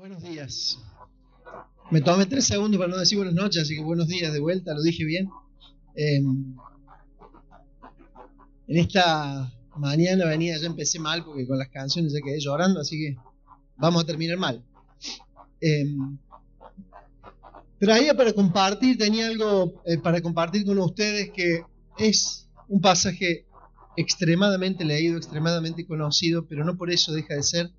Buenos días. Me tomé 3 segundos para no decir buenas noches, así que buenos días de vuelta, lo dije bien. En esta mañana venía, ya empecé mal porque con las canciones ya quedé llorando, así que vamos a terminar mal. Traía para compartir, tenía algo para compartir con ustedes que es un pasaje extremadamente leído, extremadamente conocido, pero no por eso deja de ser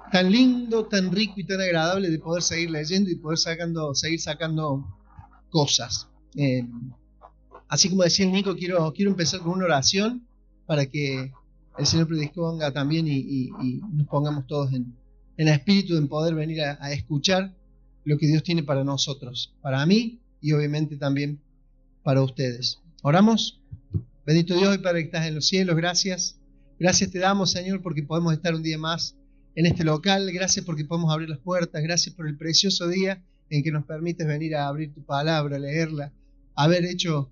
tan lindo, tan rico y tan agradable de poder seguir leyendo y poder seguir sacando cosas. Así como decía el Nico, quiero empezar con una oración para que el Señor predisponga también y nos pongamos todos en espíritu en poder venir a escuchar lo que Dios tiene para nosotros, para mí y obviamente también para ustedes. ¿Oramos? Bendito Dios y Padre que estás en los cielos, gracias. Gracias te damos, Señor, porque podemos estar un día más en este local. Gracias porque podemos abrir las puertas. Gracias por el precioso día en que nos permites venir a abrir tu palabra, leerla, haber hecho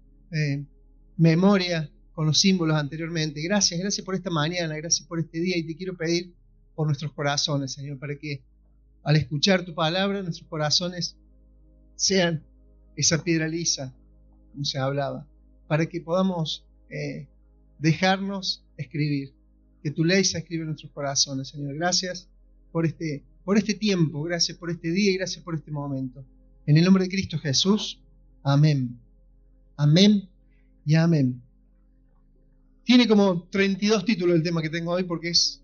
memoria con los símbolos anteriormente. Gracias por esta mañana, gracias por este día, y te quiero pedir por nuestros corazones, Señor, para que al escuchar tu palabra nuestros corazones sean esa piedra lisa, como se hablaba, para que podamos dejarnos escribir, que tu ley se escriba en nuestros corazones, Señor. Gracias por este tiempo, gracias por este día y gracias por este momento. En el nombre de Cristo Jesús, amén. Amén y amén. Tiene como 32 títulos el tema que tengo hoy, porque es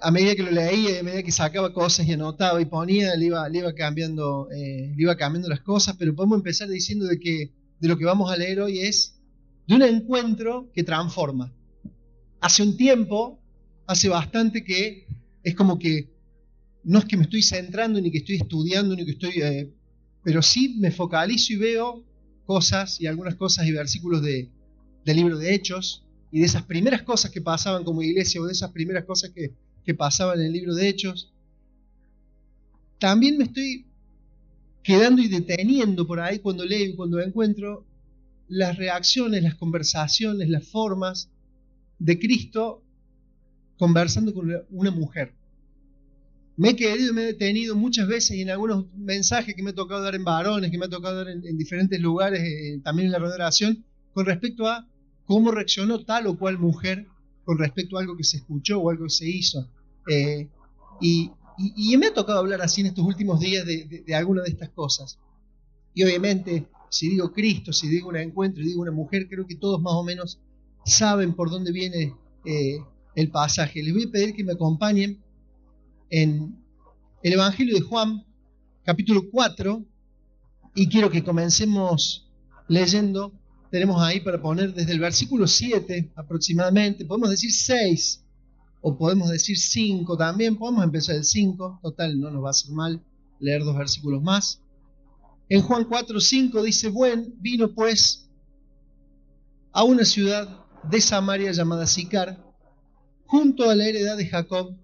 a medida que lo leía y a medida que sacaba cosas y anotaba y ponía, le iba cambiando las cosas, pero podemos empezar diciendo de lo que vamos a leer hoy es de un encuentro que transforma. Hace un tiempo, hace bastante que es como que no es que me estoy centrando, ni que estoy estudiando, ni que estoy, pero sí me focalizo y veo cosas y algunas cosas y versículos del libro de Hechos y de esas primeras cosas que pasaban como iglesia o de esas primeras cosas que pasaban en el libro de Hechos. También me estoy quedando y deteniendo por ahí cuando leo y cuando encuentro las reacciones, las conversaciones, las formas de Cristo conversando con una mujer. Me he querido y me he detenido muchas veces y en algunos mensajes que me ha tocado dar en varones, que me ha tocado dar en diferentes lugares, también en la oración, con respecto a cómo reaccionó tal o cual mujer con respecto a algo que se escuchó o algo que se hizo. Y me ha tocado hablar así en estos últimos días de alguna de estas cosas. Y obviamente, si digo Cristo, si digo un encuentro y digo una mujer, creo que todos más o menos saben por dónde viene el pasaje. Les voy a pedir que me acompañen en el Evangelio de Juan, capítulo 4, y quiero que comencemos leyendo. Tenemos ahí para poner desde el versículo 7 aproximadamente, podemos decir 6 o podemos decir 5 también, podemos empezar el 5, total no nos va a hacer mal leer 2 versículos más. En Juan 4:5 dice: vino pues a una ciudad de Samaria llamada Sicar, junto a la heredad de Jacob,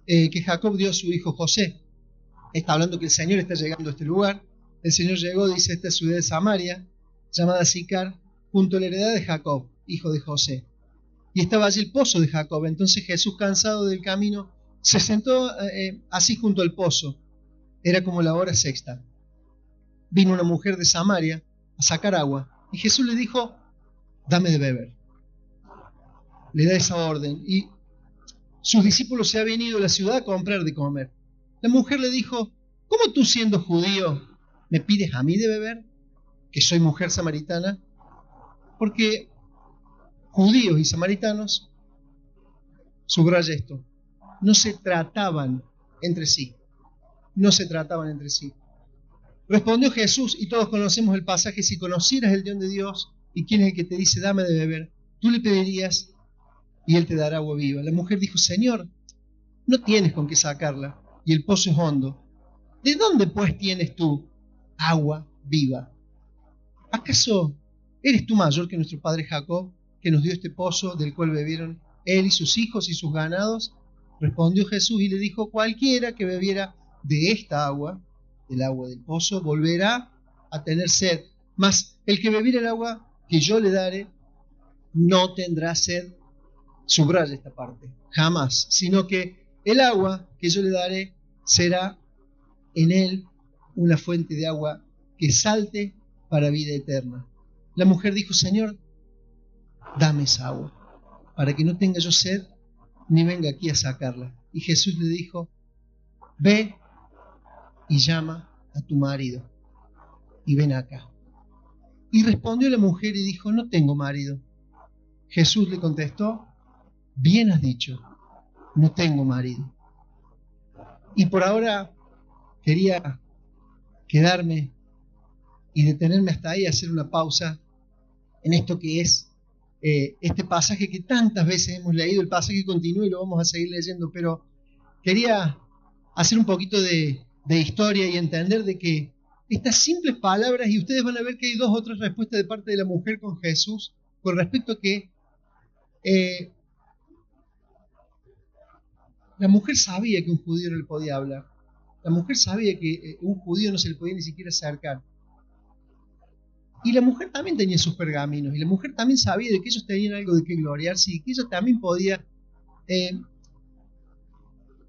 que Jacob dio a su hijo José. Está hablando que el Señor está llegando a este lugar. El Señor llegó, dice, a esta ciudad de Samaria, llamada Sicar, junto a la heredad de Jacob, hijo de José. Y estaba allí el pozo de Jacob. Entonces Jesús, cansado del camino, se sentó así junto al pozo. Era como la hora sexta. Vino una mujer de Samaria a sacar agua, y Jesús le dijo: dame de beber. Le da esa orden, y sus discípulos se habían ido a la ciudad a comprar de comer. La mujer le dijo: ¿cómo tú, siendo judío, me pides a mí de beber, que soy mujer samaritana? Porque judíos y samaritanos, subraya esto, no se trataban entre sí. No se trataban entre sí. Respondió Jesús, y todos conocemos el pasaje: si conocieras el don de Dios y quién es el que te dice dame de beber, tú le pedirías y él te dará agua viva. La mujer dijo: Señor, no tienes con qué sacarla y el pozo es hondo. ¿De dónde pues tienes tú agua viva? ¿Acaso eres tú mayor que nuestro padre Jacob, que nos dio este pozo del cual bebieron él y sus hijos y sus ganados? Respondió Jesús y le dijo: cualquiera que bebiera de esta agua, del agua del pozo, volverá a tener sed, mas el que bebiera el agua que yo le daré no tendrá sed, subraya esta parte, jamás, sino que el agua que yo le daré será en él una fuente de agua que salte para vida eterna. La mujer dijo: Señor, dame esa agua, para que no tenga yo sed, ni venga aquí a sacarla. Y Jesús le dijo: ve y llama a tu marido, y ven acá. Y respondió la mujer y dijo: no tengo marido. Jesús le contestó: bien has dicho, no tengo marido. Y por ahora quería quedarme y detenerme hasta ahí, hacer una pausa en esto que es este pasaje que tantas veces hemos leído. El pasaje continúa y lo vamos a seguir leyendo, pero quería hacer un poquito de historia y entender de que estas simples palabras, y ustedes van a ver que hay 2 o 3 respuestas de parte de la mujer con Jesús con respecto a que la mujer sabía que un judío no le podía hablar. La mujer sabía que un judío no se le podía ni siquiera acercar. Y la mujer también tenía sus pergaminos, y la mujer también sabía de que ellos tenían algo de qué gloriarse, y que ella también podía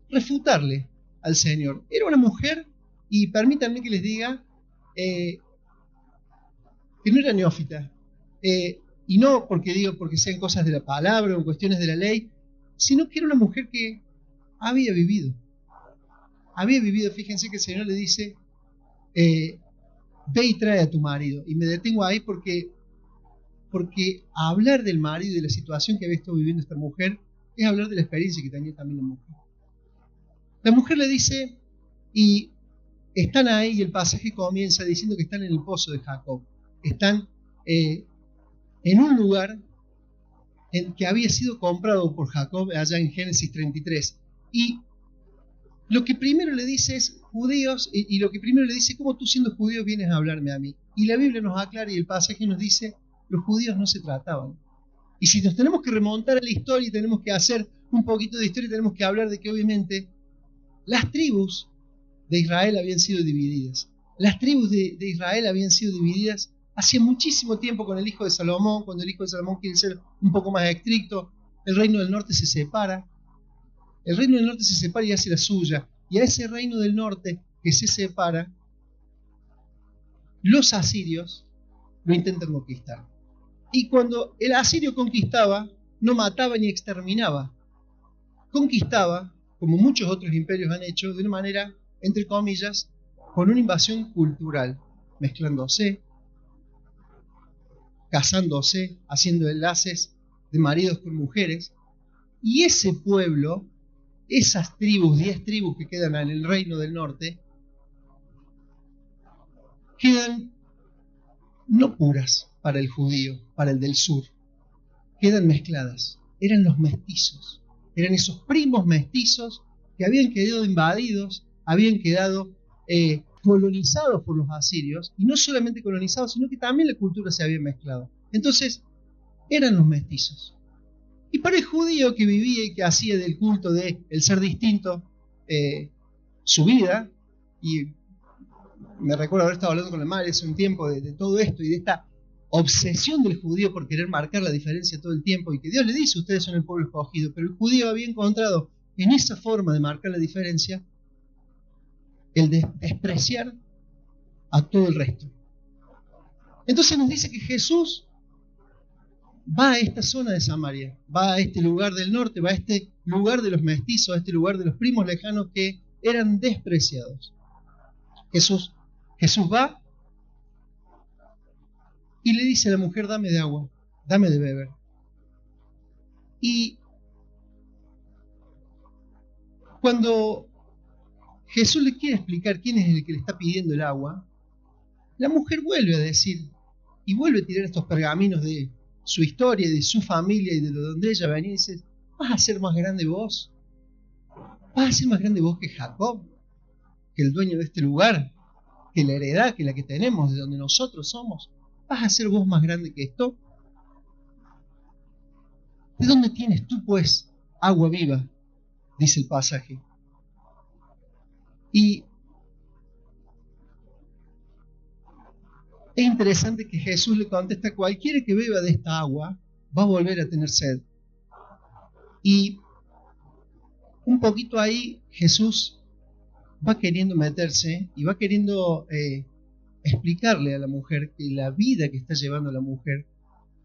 refutarle al Señor. Era una mujer, y permítanme que les diga, que no era neófita. Y no porque sean cosas de la palabra o cuestiones de la ley, sino que era una mujer que había vivido. Fíjense que el Señor le dice: ve y trae a tu marido. Y me detengo ahí porque hablar del marido y de la situación que había estado viviendo esta mujer es hablar de la experiencia que tenía también la mujer. La mujer le dice, y están ahí, y el pasaje comienza diciendo que están en el pozo de Jacob. Están en un lugar que había sido comprado por Jacob allá en Génesis 33. Y lo que primero le dice es: judíos, y lo que primero le dice: ¿cómo tú siendo judío vienes a hablarme a mí? Y la Biblia nos aclara, y el pasaje nos dice: los judíos no se trataban. Y si nos tenemos que remontar a la historia y tenemos que hacer un poquito de historia, tenemos que hablar de que obviamente las tribus de Israel habían sido divididas. Las tribus de Israel habían sido divididas hace muchísimo tiempo con el hijo de Salomón. Cuando el hijo de Salomón quiere ser un poco más estricto, el reino del norte se separa. El reino del norte se separa y hace la suya. Y a ese reino del norte que se separa, los asirios lo intentan conquistar. Y cuando el asirio conquistaba, no mataba ni exterminaba. Conquistaba, como muchos otros imperios han hecho, de una manera, entre comillas, con una invasión cultural, mezclándose, casándose, haciendo enlaces de maridos con mujeres. Y ese pueblo, esas tribus, 10 tribus que quedan en el reino del norte, quedan no puras para el judío, para el del sur, quedan mezcladas. Eran los mestizos, eran esos primos mestizos que habían quedado invadidos, habían quedado colonizados por los asirios, y no solamente colonizados, sino que también la cultura se había mezclado. Entonces, eran los mestizos. Y para el judío que vivía y que hacía del culto de el ser distinto su vida, y me recuerdo haber estado hablando con la madre hace un tiempo de todo esto y de esta obsesión del judío por querer marcar la diferencia todo el tiempo, y que Dios le dice: ustedes son el pueblo escogido, pero el judío había encontrado en esa forma de marcar la diferencia el de despreciar a todo el resto. Entonces nos dice que Jesús va a esta zona de Samaria, va a este lugar del norte, va a este lugar de los mestizos, a este lugar de los primos lejanos que eran despreciados. Jesús va y le dice a la mujer: dame de agua, dame de beber. Y cuando Jesús le quiere explicar quién es el que le está pidiendo el agua, la mujer vuelve a decir, y vuelve a tirar estos pergaminos de su historia, de su familia y de donde ella venía, y dice: ¿vas a ser más grande vos? ¿Vas a ser más grande vos que Jacob, que el dueño de este lugar, que la heredad, que la que tenemos, de donde nosotros somos? ¿Vas a ser vos más grande que esto? ¿De dónde tienes tú, pues, agua viva? Dice el pasaje. Y es interesante que Jesús le contesta: cualquiera que beba de esta agua va a volver a tener sed. Y un poquito ahí Jesús va queriendo meterse y va queriendo explicarle a la mujer que la vida que está llevando la mujer,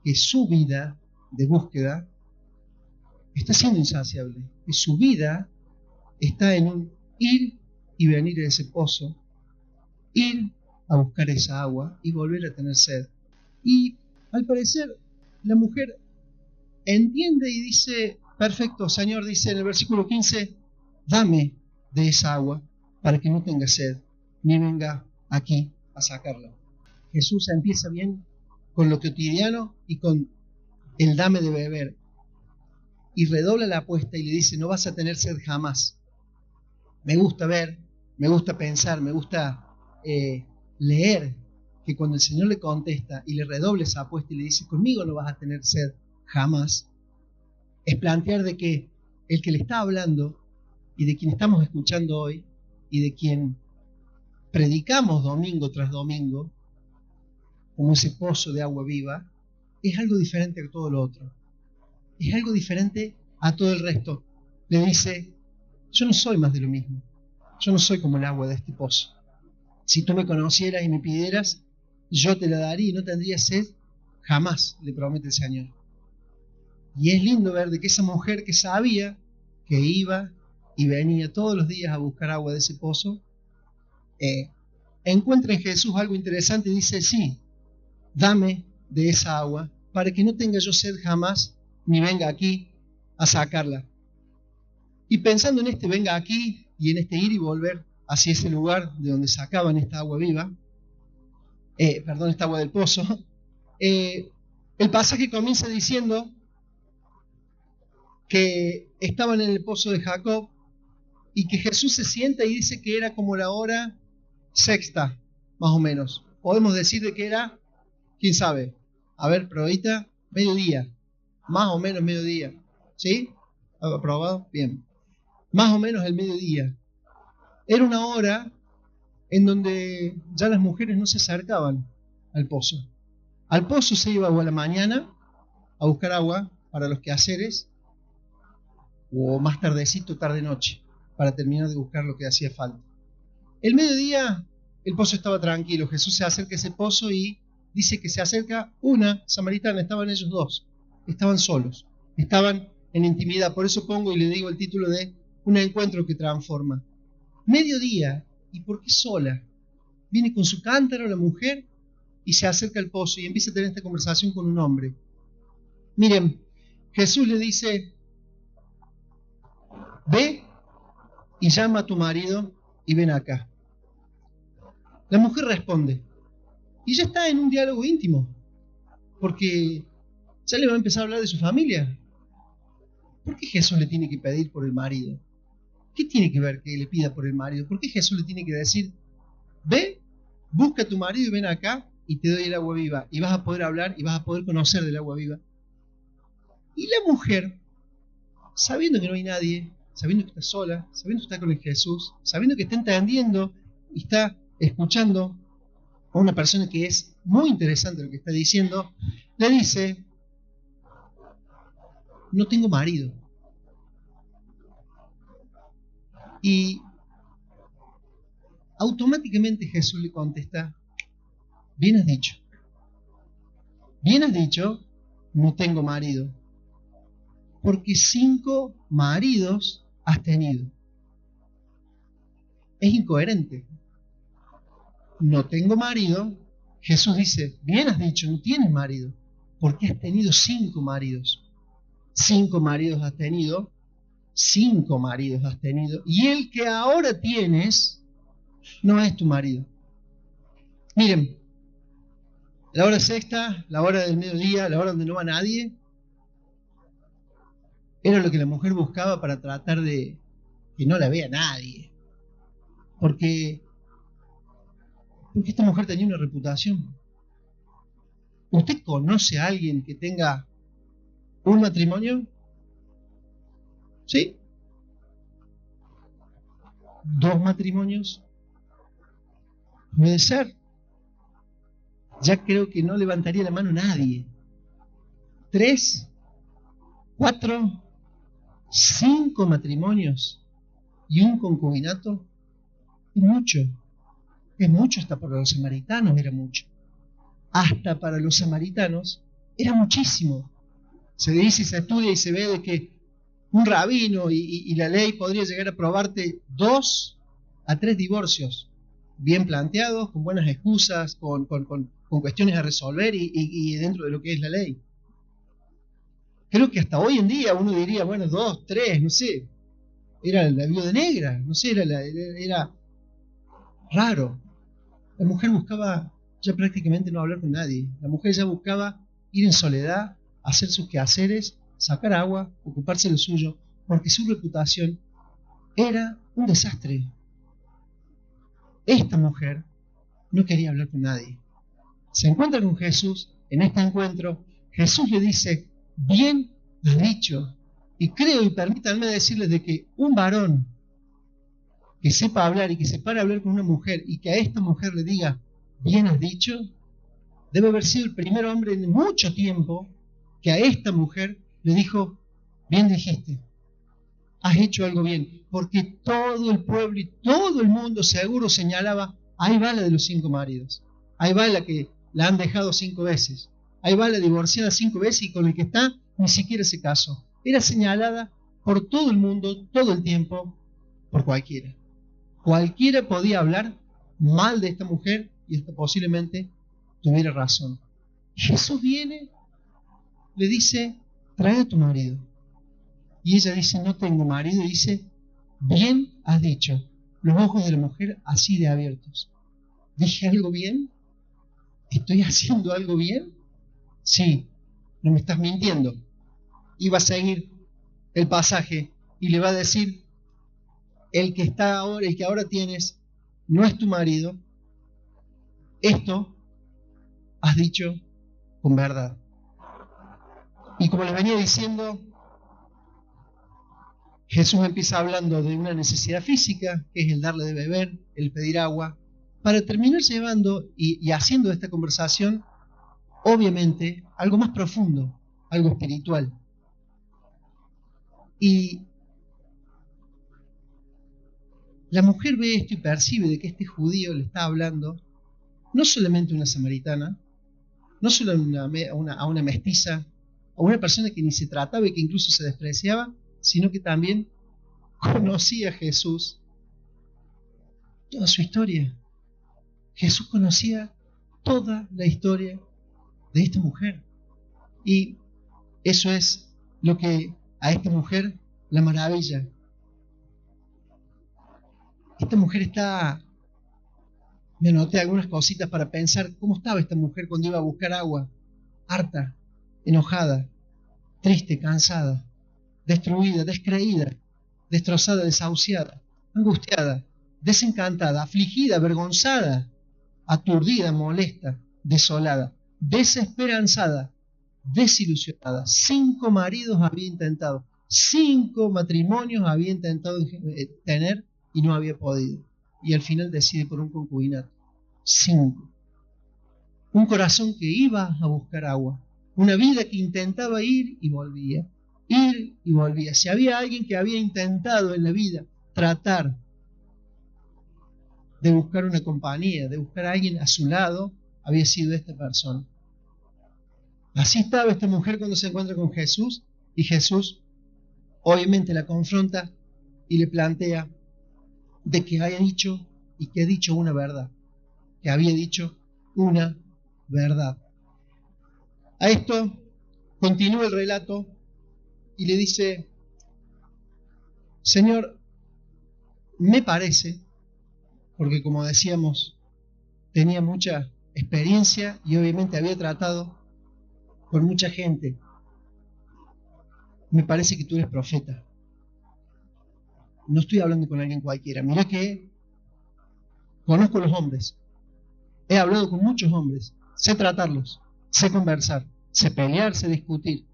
que su vida de búsqueda está siendo insaciable, que su vida está en un ir y venir a ese pozo, ir a buscar esa agua y volver a tener sed. Y al parecer la mujer entiende y dice, perfecto, Señor, dice en el versículo 15, dame de esa agua para que no tenga sed, ni venga aquí a sacarla. Jesús empieza bien con lo cotidiano y con el dame de beber, y redobla la apuesta y le dice, no vas a tener sed jamás. Me gusta ver, me gusta pensar, me gusta leer que cuando el Señor le contesta y le redobla esa apuesta y le dice, conmigo no vas a tener sed jamás, es plantear de que el que le está hablando y de quien estamos escuchando hoy y de quien predicamos domingo tras domingo, como ese pozo de agua viva, es algo diferente a todo lo otro. Es algo diferente a todo el resto. Le dice, yo no soy más de lo mismo. Yo no soy como el agua de este pozo. Si tú me conocieras y me pidieras, yo te la daría y no tendría sed jamás, le promete el Señor. Y es lindo ver de que esa mujer que sabía que iba y venía todos los días a buscar agua de ese pozo, encuentra en Jesús algo interesante y dice, sí, dame de esa agua para que no tenga yo sed jamás ni venga aquí a sacarla. Y pensando en este venga aquí y en este ir y volver hacia ese lugar de donde sacaban esta agua viva, esta agua del pozo, el pasaje comienza diciendo que estaban en el pozo de Jacob y que Jesús se sienta y dice que era como la hora sexta, más o menos. Podemos decir de que era, quién sabe, a ver, probadita, mediodía, más o menos mediodía, ¿sí? ¿Aprobado? Bien. Más o menos el mediodía. Era una hora en donde ya las mujeres no se acercaban al pozo. Al pozo se iba o a la mañana a buscar agua para los quehaceres, o más tardecito, tarde-noche, para terminar de buscar lo que hacía falta. El mediodía, el pozo estaba tranquilo. Jesús se acerca a ese pozo y dice que se acerca una samaritana. Estaban ellos dos, estaban solos, estaban en intimidad. Por eso pongo y le digo el título de un encuentro que transforma. Mediodía, ¿y por qué sola? Viene con su cántaro la mujer y se acerca al pozo y empieza a tener esta conversación con un hombre. Miren, Jesús le dice, ve y llama a tu marido y ven acá. La mujer responde y ya está en un diálogo íntimo, porque ya le va a empezar a hablar de su familia. ¿Por qué Jesús le tiene que pedir por el marido? ¿Qué tiene que ver que le pida por el marido? ¿Por qué Jesús le tiene que decir, ve, busca a tu marido y ven acá y te doy el agua viva y vas a poder hablar y vas a poder conocer del agua viva? Y la mujer, sabiendo que no hay nadie, sabiendo que está sola, sabiendo que está con el Jesús, sabiendo que está entendiendo y está escuchando a una persona que es muy interesante lo que está diciendo, le dice, no tengo marido. Y automáticamente Jesús le contesta, bien has dicho, no tengo marido, porque 5 maridos has tenido. Es incoherente. No tengo marido. Jesús dice, bien has dicho, no tienes marido, porque has tenido 5 maridos. 5 maridos has tenido, 5 maridos has tenido, y el que ahora tienes no es tu marido. Miren, la hora sexta, la hora del mediodía, la hora donde no va nadie, era lo que la mujer buscaba para tratar de que no la vea nadie. Porque esta mujer tenía una reputación. ¿Usted conoce a alguien que tenga un matrimonio? ¿Sí? 2 matrimonios. Puede ser. Ya creo que no levantaría la mano nadie. 3, 4, 5 matrimonios y un concubinato. es mucho hasta para los samaritanos era mucho. Hasta para los samaritanos era muchísimo. Se dice, se estudia y se ve de que un rabino y la ley podría llegar a probarte 2 a 3 divorcios bien planteados, con buenas excusas, con cuestiones a resolver y dentro de lo que es la ley. Creo que hasta hoy en día uno diría, bueno, 2, 3, no sé. Era la viuda negra, no sé, era raro. La mujer buscaba ya prácticamente no hablar con nadie. La mujer ya buscaba ir en soledad, hacer sus quehaceres, sacar agua, ocuparse de lo suyo, porque su reputación era un desastre. Esta mujer no quería hablar con nadie. Se encuentra con Jesús. En este encuentro, Jesús le dice, bien has dicho. Y creo, y permítanme decirles, de que un varón que sepa hablar y que se pare a hablar con una mujer y que a esta mujer le diga, bien has dicho, debe haber sido el primer hombre en mucho tiempo que a esta mujer le dijo, bien dijiste, has hecho algo bien. Porque todo el pueblo y todo el mundo seguro señalaba, ahí va la de los 5 maridos, ahí va la que la han dejado 5 veces, ahí va la divorciada 5 veces y con el que está ni siquiera se casó. Era señalada por todo el mundo, todo el tiempo, por cualquiera. Cualquiera podía hablar mal de esta mujer y hasta posiblemente tuviera razón. Jesús viene, le dice, trae a tu marido. Y ella dice, no tengo marido, y dice, bien has dicho. Los ojos de la mujer así de abiertos. ¿Dije algo bien? ¿Estoy haciendo algo bien? Sí, no me estás mintiendo. Y va a seguir el pasaje y le va a decir, el que ahora tienes no es tu marido. Esto has dicho con verdad. Y como les venía diciendo, Jesús empieza hablando de una necesidad física, que es el darle de beber, el pedir agua, para terminar llevando y haciendo de esta conversación, obviamente, algo más profundo, algo espiritual. Y la mujer ve esto y percibe de que este judío le está hablando no solamente a una samaritana, no solo a una mestiza, a una persona que ni se trataba y que incluso se despreciaba, sino que también conocía a Jesús, toda su historia. Jesús conocía toda la historia de esta mujer. Y eso es lo que a esta mujer la maravilla. Esta mujer está... Me anoté algunas cositas para pensar cómo estaba esta mujer cuando iba a buscar agua. Harta, enojada, triste, cansada, destruida, descreída, destrozada, desahuciada, angustiada, desencantada, afligida, avergonzada, aturdida, molesta, desolada, desesperanzada, desilusionada. 5 maridos había intentado, 5 matrimonios había intentado tener y no había podido. Y al final decide por un concubinato. 5. Un corazón que iba a buscar agua. Una vida que intentaba ir y volvía. Ir y volvía. Si había alguien que había intentado en la vida tratar de buscar una compañía, de buscar a alguien a su lado, había sido esta persona. Así estaba esta mujer cuando se encuentra con Jesús, y Jesús obviamente la confronta y le plantea de que haya dicho y que ha dicho una verdad, que había dicho una verdad. A esto continúa el relato y le dice, Señor, me parece, porque como decíamos, tenía mucha experiencia y obviamente había tratado con mucha gente, me parece que tú eres profeta. No estoy hablando con alguien cualquiera. Mira que conozco los hombres. He hablado con muchos hombres. Sé tratarlos. Sé conversar. Sé pelear, sé discutir.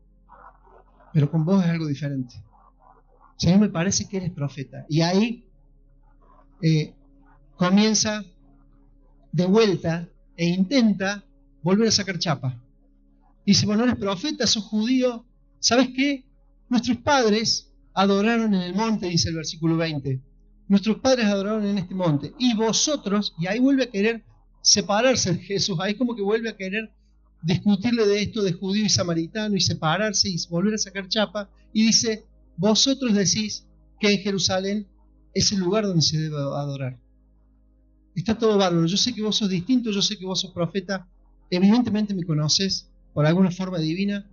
Pero con vos es algo diferente. Señor, me parece que eres profeta. Y ahí comienza de vuelta e intenta volver a sacar chapa. Dice, bueno, eres profeta, sos judío. ¿Sabes qué? Nuestros padres adoraron en el monte, dice el versículo 20. nuestros padres adoraron en este monte, y vosotros, y ahí vuelve a querer separarse de Jesús, ahí como que vuelve a querer discutirle de esto de judío y samaritano y separarse y volver a sacar chapa, y dice, vosotros decís que en Jerusalén es el lugar donde se debe adorar. Está todo bárbaro, yo sé que vos sos distinto, yo sé que vos sos profeta, evidentemente me conoces por alguna forma divina,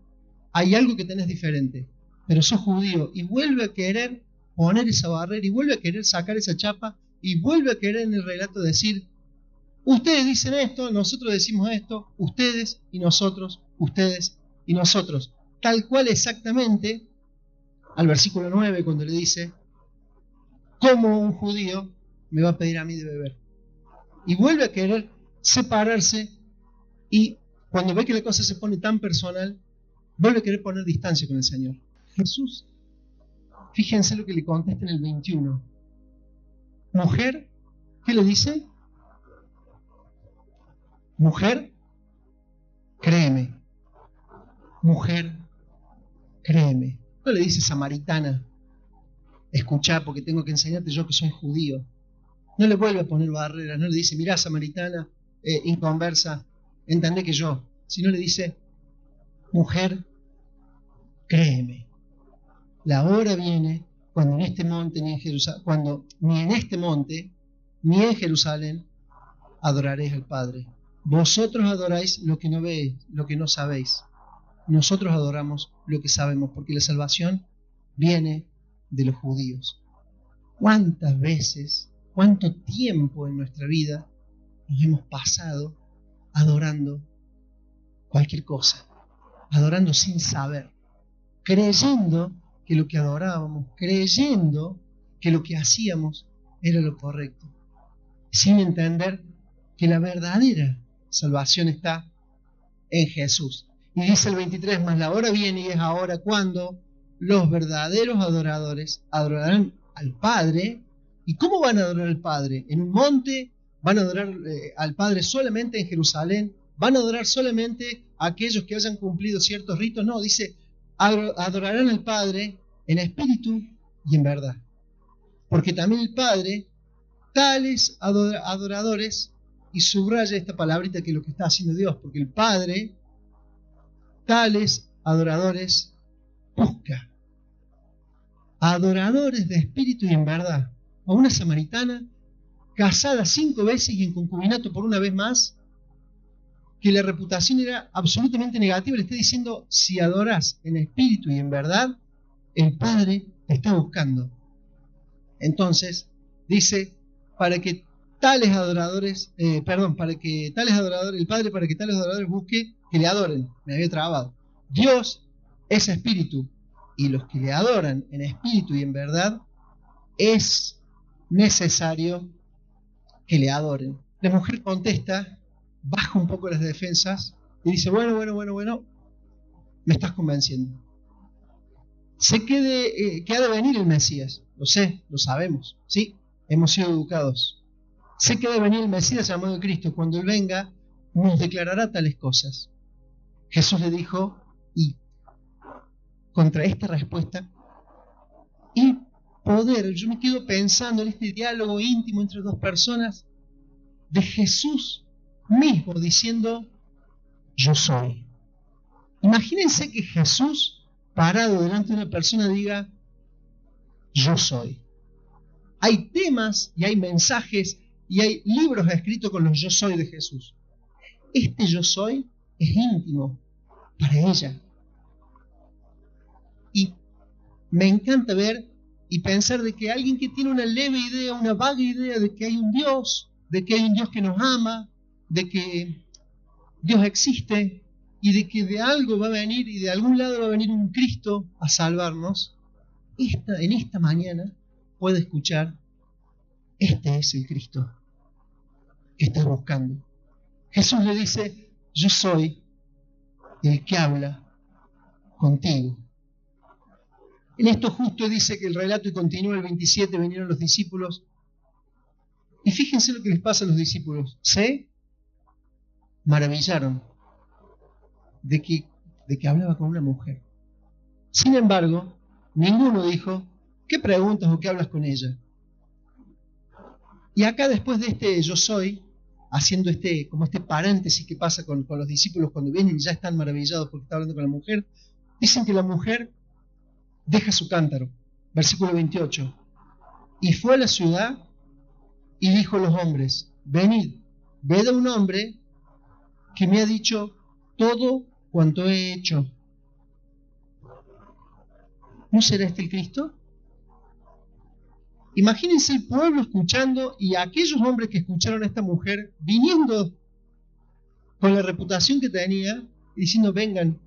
hay algo que tenés diferente, pero sos judío, y vuelve a querer poner esa barrera, y vuelve a querer sacar esa chapa, y vuelve a querer en el relato decir, ustedes dicen esto, nosotros decimos esto, ustedes y nosotros, tal cual exactamente al versículo 9 cuando le dice, ¿cómo un judío me va a pedir a mí de beber? Y vuelve a querer separarse, y cuando ve que la cosa se pone tan personal, vuelve a querer poner distancia con el Señor. Jesús, fíjense lo que le contesta en el 21. Mujer, ¿qué le dice? Mujer, créeme. Mujer, créeme. No le dice samaritana, escuchá porque tengo que enseñarte yo que soy judío. No le vuelve a poner barreras, no le dice, mirá samaritana, inconversa, entendé que yo. Sino le dice, mujer, créeme. La hora viene cuando en este monte ni en Jerusalén, cuando ni en este monte ni en Jerusalén adoraréis al Padre. Vosotros adoráis lo que no veis, lo que no sabéis. Nosotros adoramos lo que sabemos, porque la salvación viene de los judíos. ¿Cuántas veces, cuánto tiempo en nuestra vida nos hemos pasado adorando cualquier cosa, adorando sin saber, creyendo que lo que adorábamos, creyendo que lo que hacíamos era lo correcto, sin entender que la verdadera salvación está en Jesús? Y dice el 23, mas la hora viene y es ahora cuando los verdaderos adoradores adorarán al Padre. ¿Y cómo van a adorar al Padre? ¿En un monte? ¿Van a adorar al Padre solamente en Jerusalén? ¿Van a adorar solamente a aquellos que hayan cumplido ciertos ritos? No, dice, adorarán al Padre en espíritu y en verdad. Porque también el Padre, tales adoradores, y subraya esta palabrita que es lo que está haciendo Dios, porque el Padre, tales adoradores, busca. Adoradores de espíritu y en verdad. A una samaritana casada 5 veces y en concubinato por una vez más, que la reputación era absolutamente negativa, le está diciendo, si adoras en espíritu y en verdad, el Padre te está buscando. Entonces, dice, para que tales adoradores, el Padre para que tales adoradores busque que le adoren. Me había trabado. Dios es espíritu, y los que le adoran en espíritu y en verdad, es necesario que le adoren. La mujer contesta, baja un poco las defensas y dice, bueno, me estás convenciendo. Sé que ha de venir el Mesías, lo sé, lo sabemos, sí, hemos sido educados. Sé que ha de venir el Mesías llamado Cristo, cuando Él venga nos declarará tales cosas. Jesús le dijo, y contra esta respuesta, y poder, yo me quedo pensando en este diálogo íntimo entre dos personas, de Jesús mismo diciendo, yo soy. Imagínense que Jesús, parado delante de una persona, diga, yo soy. Hay temas y hay mensajes y hay libros escritos con los yo soy de Jesús. Este yo soy es íntimo para ella. Y me encanta ver y pensar de que alguien que tiene una leve idea, una vaga idea de que hay un Dios, de que hay un Dios que nos ama, de que Dios existe y de que de algo va a venir y de algún lado va a venir un Cristo a salvarnos, en esta mañana puede escuchar, este es el Cristo que estás buscando. Jesús le dice, yo soy el que habla contigo. En esto justo dice que el relato y continúa el 27, vinieron los discípulos. Y fíjense lo que les pasa a los discípulos. Se maravillaron de que hablaba con una mujer. Sin embargo, ninguno dijo, ¿qué preguntas o qué hablas con ella? Y acá después de este yo soy, haciendo como este paréntesis que pasa con los discípulos cuando vienen y ya están maravillados porque está hablando con la mujer, dicen que la mujer deja su cántaro. Versículo 28. Y fue a la ciudad y dijo a los hombres, venid, ved a un hombre que me ha dicho todo cuanto he hecho. ¿No será este el Cristo? Imagínense el pueblo escuchando y aquellos hombres que escucharon a esta mujer viniendo con la reputación que tenía y diciendo vengan,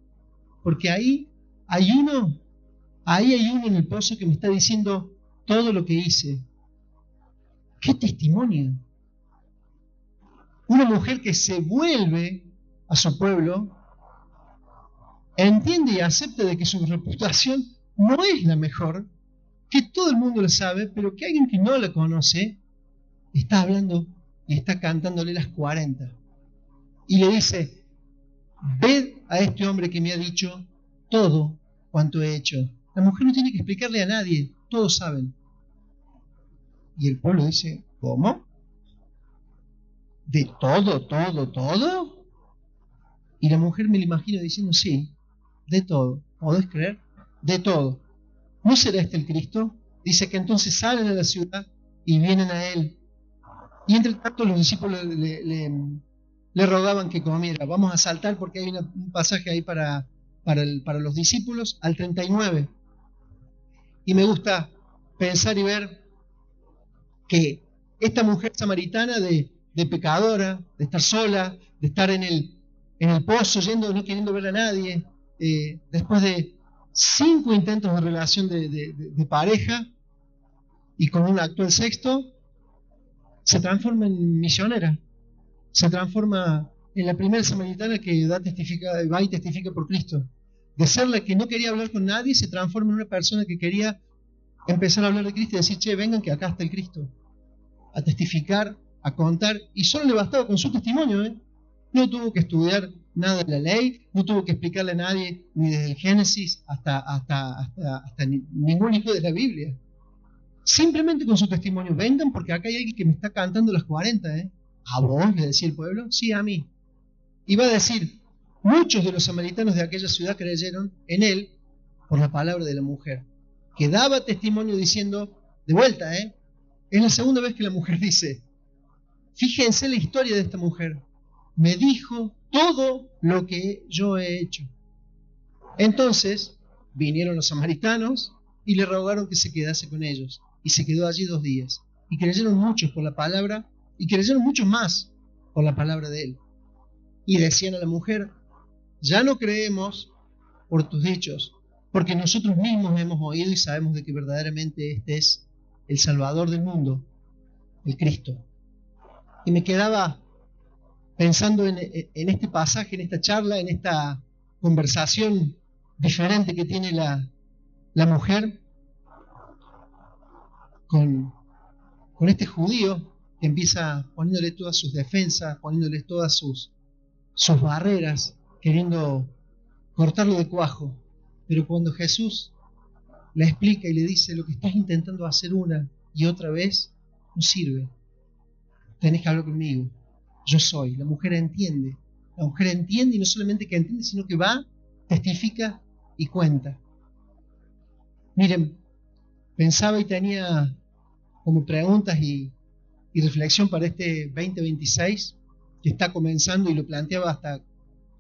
porque ahí hay uno en el pozo que me está diciendo todo lo que hice. ¡Qué testimonio! Una mujer que se vuelve a su pueblo, entiende y acepta de que su reputación no es la mejor, que todo el mundo lo sabe, pero que alguien que no la conoce está hablando y está cantándole las 40. Y le dice, ved a este hombre que me ha dicho todo cuanto he hecho. La mujer no tiene que explicarle a nadie, todos saben. Y el pueblo dice, ¿cómo? ¿De todo, todo, todo? Y la mujer me la imagino diciendo, sí, de todo. ¿Podés creer? De todo. ¿No será este el Cristo? Dice que entonces salen a la ciudad y vienen a él. Y entre tanto los discípulos le rogaban que comiera. Vamos a saltar porque hay un pasaje ahí para los discípulos, al 39. Y me gusta pensar y ver que esta mujer samaritana de pecadora, de estar sola, de estar en el pozo, yendo, no queriendo ver a nadie, después de 5 intentos de relación de pareja, y con un actual sexto, se transforma en misionera, se transforma en la primera samaritana que va y testifica por Cristo. De ser la que no quería hablar con nadie, se transforma en una persona que quería empezar a hablar de Cristo y decir, che, vengan que acá está el Cristo, a testificar, a contar, y solo le bastaba con su testimonio, No tuvo que estudiar nada de la ley, no tuvo que explicarle a nadie, ni desde el Génesis hasta ningún libro de la Biblia. Simplemente con su testimonio, vengan porque acá hay alguien que me está cantando las 40, ¿A vos? Le decía el pueblo. Sí, a mí. Y va a decir, muchos de los samaritanos de aquella ciudad creyeron en él por la palabra de la mujer, que daba testimonio diciendo, de vuelta, Es la segunda vez que la mujer dice, fíjense la historia de esta mujer, me dijo todo lo que yo he hecho. Entonces vinieron los samaritanos y le rogaron que se quedase con ellos. Y se quedó allí 2 días. Y creyeron muchos por la palabra, y creyeron muchos más por la palabra de él. Y decían a la mujer, ya no creemos por tus dichos, porque nosotros mismos hemos oído y sabemos de que verdaderamente este es el Salvador del mundo, el Cristo. Y me quedaba pensando en este pasaje, en esta charla, en esta conversación diferente que tiene la mujer con este judío que empieza poniéndole todas sus defensas, poniéndole todas sus barreras, queriendo cortarlo de cuajo. Pero cuando Jesús le explica y le dice, lo que estás intentando hacer una y otra vez, no sirve. Tenés que hablar conmigo. Yo soy. La mujer entiende. La mujer entiende, y no solamente que entiende, sino que va, testifica y cuenta. Miren, pensaba y tenía como preguntas y reflexión para este 2026 que está comenzando, y lo planteaba hasta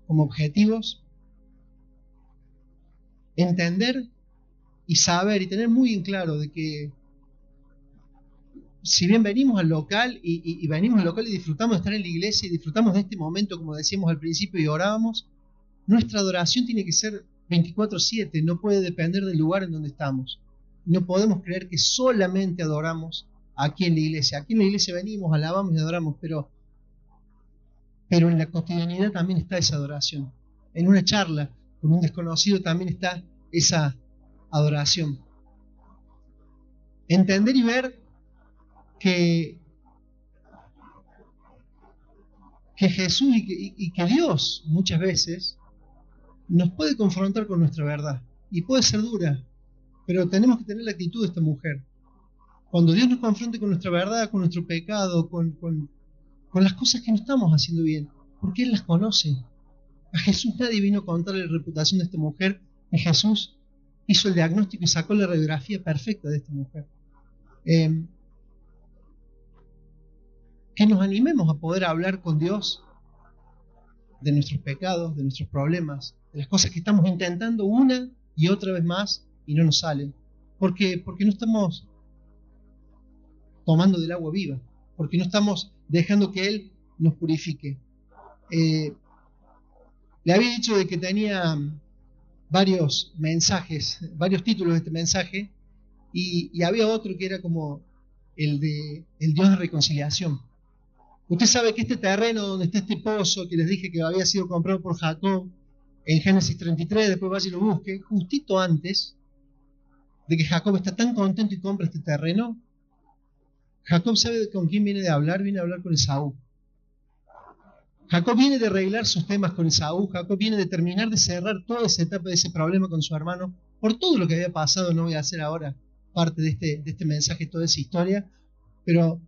como objetivos. Entender y saber y tener muy en claro de que si bien venimos al local y venimos al local y disfrutamos de estar en la iglesia y disfrutamos de este momento, como decíamos al principio y orábamos, nuestra adoración tiene que ser 24/7, no puede depender del lugar en donde estamos. No podemos creer que solamente adoramos aquí en la iglesia. Aquí en la iglesia venimos, alabamos y adoramos, pero en la cotidianidad también está esa adoración. En una charla con un desconocido también está esa adoración. Entender y ver que Jesús y que Dios muchas veces nos puede confrontar con nuestra verdad y puede ser dura, pero tenemos que tener la actitud de esta mujer, Cuando Dios nos confronte con nuestra verdad, con nuestro pecado, con las cosas que no estamos haciendo bien, porque Él las conoce. A Jesús nadie vino a contarle la reputación de esta mujer, y Jesús hizo el diagnóstico y sacó la radiografía perfecta de esta mujer. Que nos animemos a poder hablar con Dios de nuestros pecados, de nuestros problemas, de las cosas que estamos intentando una y otra vez más y no nos salen. Porque no estamos tomando del agua viva, porque no estamos dejando que Él nos purifique. Le había dicho de que tenía varios mensajes, varios títulos de este mensaje, y había otro que era como el de el Dios de reconciliación. Usted sabe que este terreno donde está este pozo que les dije que había sido comprado por Jacob en Génesis 33, después vaya y lo busque, justito antes de que Jacob está tan contento y compra este terreno, Jacob sabe con quién viene a hablar con Esaú. Jacob viene de arreglar sus temas con Esaú, Jacob viene de terminar de cerrar toda esa etapa de ese problema con su hermano, por todo lo que había pasado. No voy a hacer ahora parte de este mensaje, toda esa historia, pero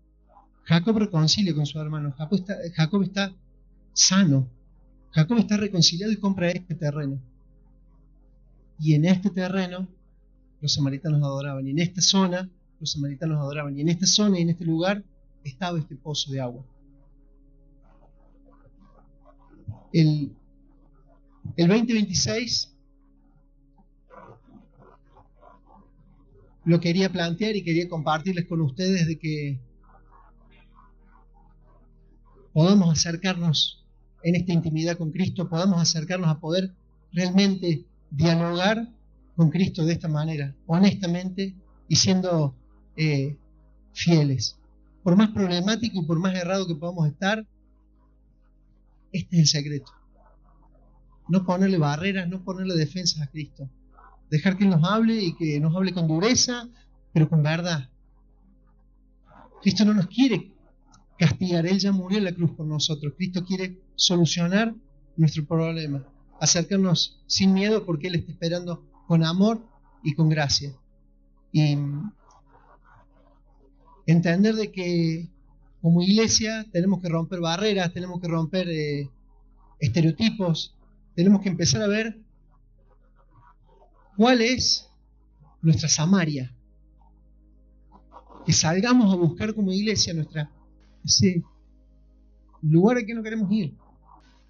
Jacob reconcilia con su hermano, Jacob está sano, Jacob está reconciliado y compra este terreno. Y en este terreno los samaritanos adoraban, y en esta zona los samaritanos adoraban, y en esta zona y en este lugar estaba este pozo de agua. El 2026 lo quería plantear y quería compartirles con ustedes de que podamos acercarnos en esta intimidad con Cristo, podamos acercarnos a poder realmente dialogar con Cristo de esta manera, honestamente y siendo fieles. Por más problemático y por más errado que podamos estar, este es el secreto. No ponerle barreras, no ponerle defensas a Cristo. Dejar que Él nos hable y que nos hable con dureza, pero con verdad. Cristo no nos quiere castigar, Él ya murió en la cruz por nosotros. Cristo quiere solucionar nuestro problema, acercarnos sin miedo porque Él está esperando con amor y con gracia. Y entender de que como iglesia tenemos que romper barreras, tenemos que romper estereotipos, tenemos que empezar a ver cuál es nuestra Samaria. Que salgamos a buscar como iglesia ese lugar al que no queremos ir.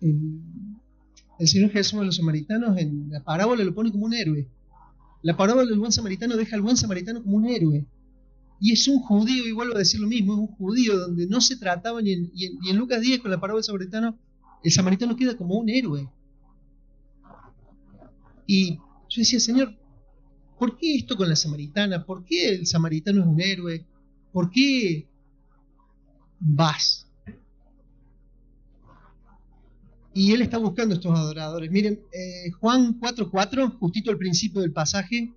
El Señor Jesús a los samaritanos en la parábola lo pone como un héroe. La parábola del buen samaritano deja al buen samaritano como un héroe. Y es un judío, y vuelvo a decir lo mismo, es un judío donde no se trataba, y en Lucas 10 con la parábola del samaritano, el samaritano queda como un héroe. Y yo decía, Señor, ¿por qué esto con la samaritana? ¿Por qué el samaritano es un héroe? ¿Por qué vas? Y Él está buscando estos adoradores. Miren, Juan 4:4, justito al principio del pasaje,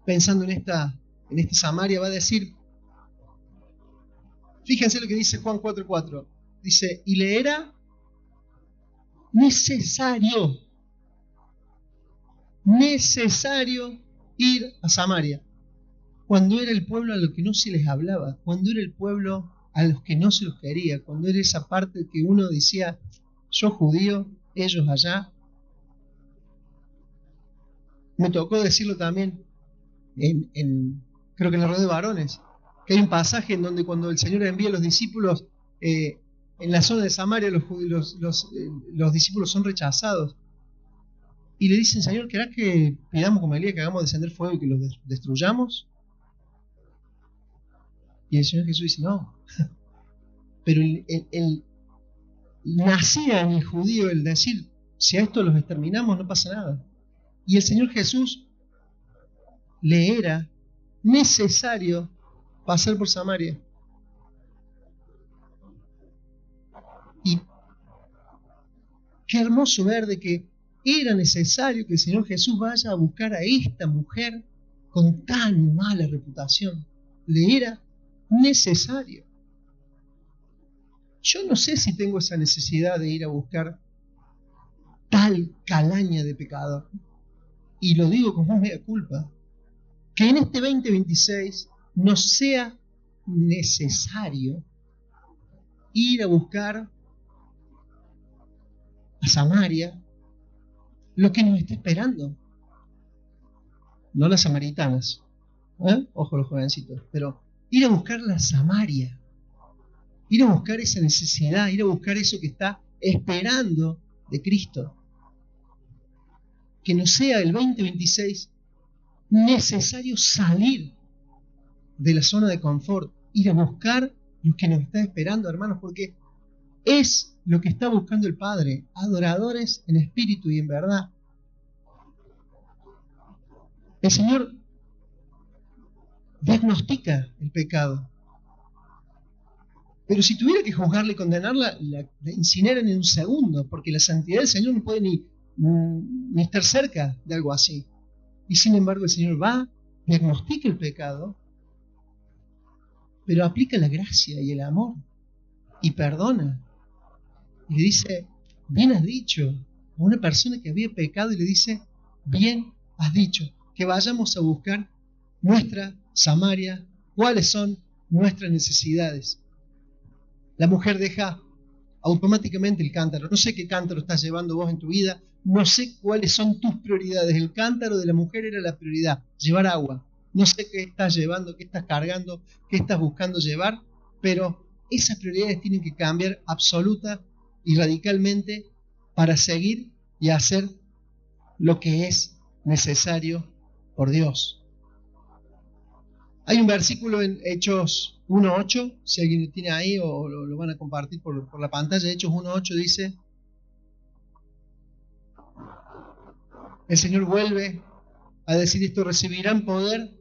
pensando en esta Samaria, va a decir, fíjense lo que dice Juan 4:4, dice, y le era necesario ir a Samaria, cuando era el pueblo a lo que no se les hablaba, cuando era el pueblo a los que no se los quería, cuando era esa parte que uno decía, yo judío, ellos allá. Me tocó decirlo también creo que en la red de varones, que hay un pasaje en donde cuando el Señor envía a los discípulos en la zona de Samaria, los discípulos son rechazados y le dicen, Señor, ¿querás que pidamos como Elías que hagamos descender fuego y que los destruyamos? Y el Señor Jesús dice, no. Pero nacía en el judío el decir, si a esto los exterminamos no pasa nada. Y el Señor Jesús le era necesario pasar por Samaria. Y qué hermoso ver de que era necesario que el Señor Jesús vaya a buscar a esta mujer con tan mala reputación. Le era necesario. Yo no sé si tengo esa necesidad de ir a buscar tal calaña de pecador. Y lo digo con más mea culpa. que en este 2026 nos sea necesario ir a buscar a Samaria lo que nos está esperando. No las samaritanas, ojo los jovencitos, pero ir a buscar la Samaria, ir a buscar esa necesidad, ir a buscar eso que está esperando de Cristo. Que no sea el 2026 necesario salir de la zona de confort, ir a buscar lo que nos está esperando, hermanos, porque es lo que está buscando el Padre, adoradores en espíritu y en verdad. El Señor diagnostica el pecado, pero si tuviera que juzgarla y condenarla, la incineran en un segundo, porque la santidad del Señor no puede ni estar cerca de algo así. Y sin embargo el Señor va, diagnostica el pecado, pero aplica la gracia y el amor y perdona. Y le dice, bien has dicho, a una persona que había pecado, y le dice, bien has dicho, que vayamos a buscar nuestra Samaria, cuáles son nuestras necesidades. La mujer deja automáticamente el cántaro. No sé qué cántaro estás llevando vos en tu vida, no sé cuáles son tus prioridades. El cántaro de la mujer era la prioridad, llevar agua. No sé qué estás llevando, qué estás cargando, qué estás buscando llevar, pero esas prioridades tienen que cambiar absoluta y radicalmente para seguir y hacer lo que es necesario por Dios. Hay un versículo en Hechos 1.8, si alguien lo tiene ahí o lo van a compartir por la pantalla. Hechos 1.8 dice, el Señor vuelve a decir esto: recibirán poder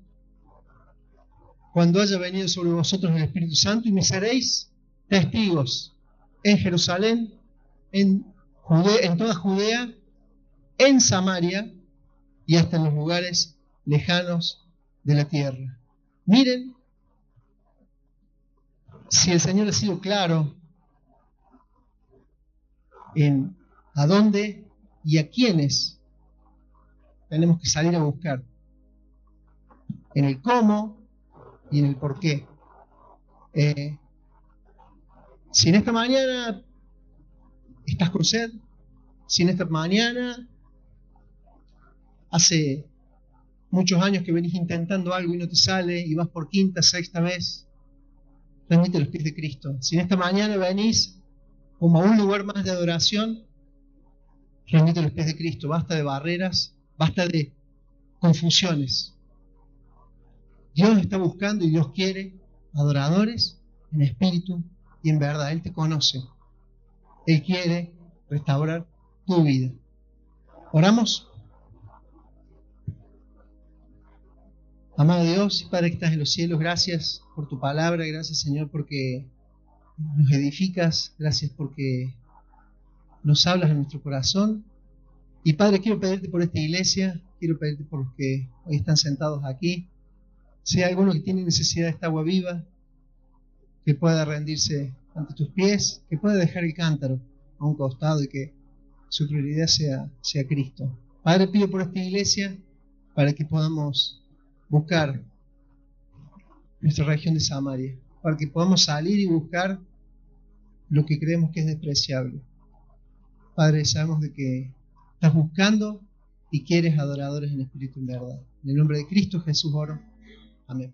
cuando haya venido sobre vosotros el Espíritu Santo, y me seréis testigos en Jerusalén, en toda Judea, en Samaria y hasta en los lugares lejanos de la tierra. Miren, si el Señor ha sido claro en a dónde y a quiénes tenemos que salir a buscar, en el cómo y en el por qué. Si en esta mañana estás con sed, si en esta mañana hace muchos años que venís intentando algo y no te sale y vas por quinta, sexta vez, rendite a los pies de Cristo. Si en esta mañana venís como a un lugar más de adoración, rendite a los pies de Cristo. Basta de barreras, basta de confusiones. Dios está buscando y Dios quiere adoradores en espíritu y en verdad. Él te conoce. Él quiere restaurar tu vida. ¿Oramos? Amado Dios y Padre que estás en los cielos, gracias por tu palabra, gracias Señor porque nos edificas, gracias porque nos hablas en nuestro corazón. Y Padre, quiero pedirte por esta iglesia, quiero pedirte por los que hoy están sentados aquí. Si hay alguno que tiene necesidad de esta agua viva, que pueda rendirse ante tus pies, que pueda dejar el cántaro a un costado y que su prioridad sea Cristo. Padre, pido por esta iglesia para que podamos buscar nuestra región de Samaria, para que podamos salir y buscar lo que creemos que es despreciable. Padre, sabemos de que estás buscando y quieres adoradores en espíritu y en verdad. En el nombre de Cristo Jesús oro. Amén.